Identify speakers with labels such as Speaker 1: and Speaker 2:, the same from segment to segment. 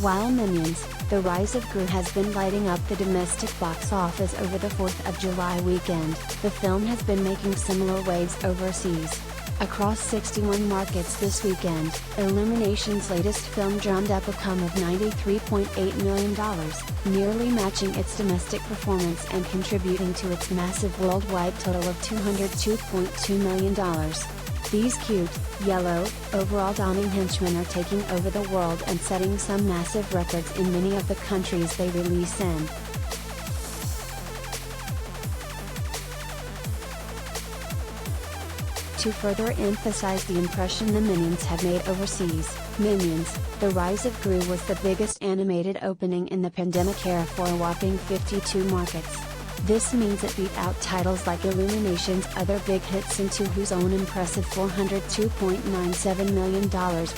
Speaker 1: While Minions, The Rise of Gru has been lighting up the domestic box office over the 4th of July weekend, the film has been making similar waves overseas. Across 61 markets this weekend, Illumination's latest film drummed up a cume of $93.8 million, nearly matching its domestic performance and contributing to its massive worldwide total of $202.2 million. These cute, yellow, overall donning henchmen are taking over the world and setting some massive records in many of the countries they release in. To further emphasize the impression the Minions have made overseas, Minions, The Rise of Gru was the biggest animated opening in the pandemic era for a whopping 52 markets. This means it beat out titles like Illumination's other big hits into whose own impressive $402.97 million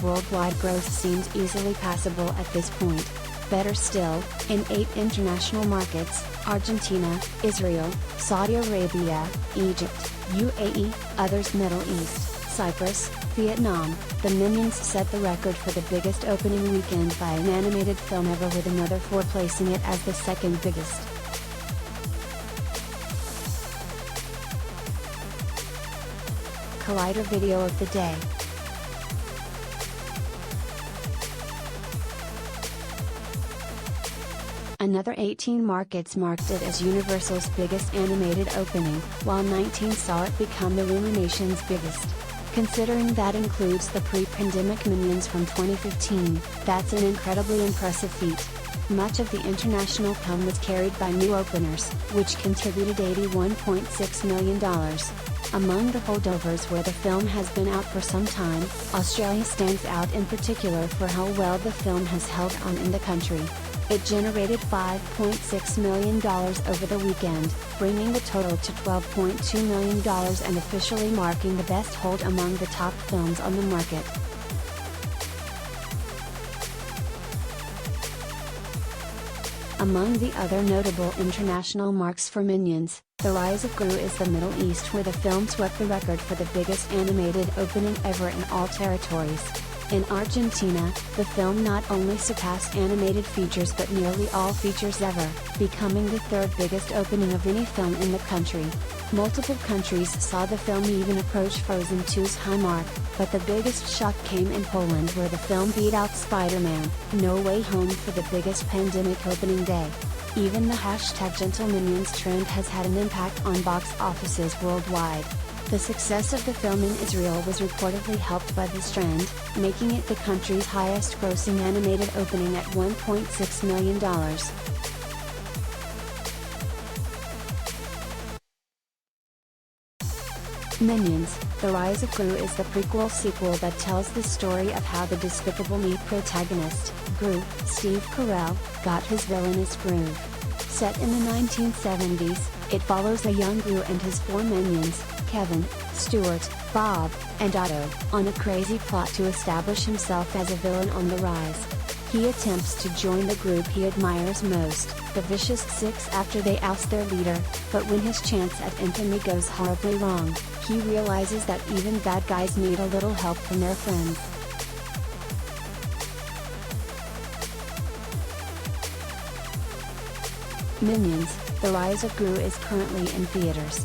Speaker 1: worldwide gross seems easily passable at this point. Better still, in 8 international markets, Argentina, Israel, Saudi Arabia, Egypt, UAE, others Middle East, Cyprus, Vietnam, the Minions set the record for the biggest opening weekend by an animated film ever, with another 4 placing it as the second biggest. Collider video of the day. Another 18 markets marked it as Universal's biggest animated opening, while 19 saw it become Illumination's biggest. Considering that includes the pre-pandemic Minions from 2015, that's an incredibly impressive feat. Much of the international cume was carried by new openers, which contributed $81.6 million. Among the holdovers where the film has been out for some time, Australia stands out in particular for how well the film has held on in the country. It generated $5.6 million over the weekend, bringing the total to $12.2 million and officially marking the best hold among the top films on the market. Among the other notable international marks for Minions, The Rise of Gru is the Middle East, where the film swept the record for the biggest animated opening ever in all territories. In Argentina, the film not only surpassed animated features but nearly all features ever, becoming the 3rd biggest opening of any film in the country. Multiple countries saw the film even approach Frozen 2's high mark, but the biggest shock came in Poland, where the film beat out Spider-Man: No Way Home for the biggest pandemic opening day. Even the #GentleMinions trend has had an impact on box offices worldwide. The success of the film in Israel was reportedly helped by this trend, making it the country's highest grossing animated opening at $1.6 million. Minions, The Rise of Gru is the prequel sequel that tells the story of how the Despicable Me protagonist, Gru, Steve Carell, got his villainous groove. Set in the 1970s, it follows a young Gru and his 4 minions, Kevin, Stuart, Bob, and Otto, on a crazy plot to establish himself as a villain on the rise. He attempts to join the group he admires most, the Vicious Six, after they oust their leader, but when his chance at infamy goes horribly wrong, he realizes that even bad guys need a little help from their friends. Minions, The Rise of Gru is currently in theaters.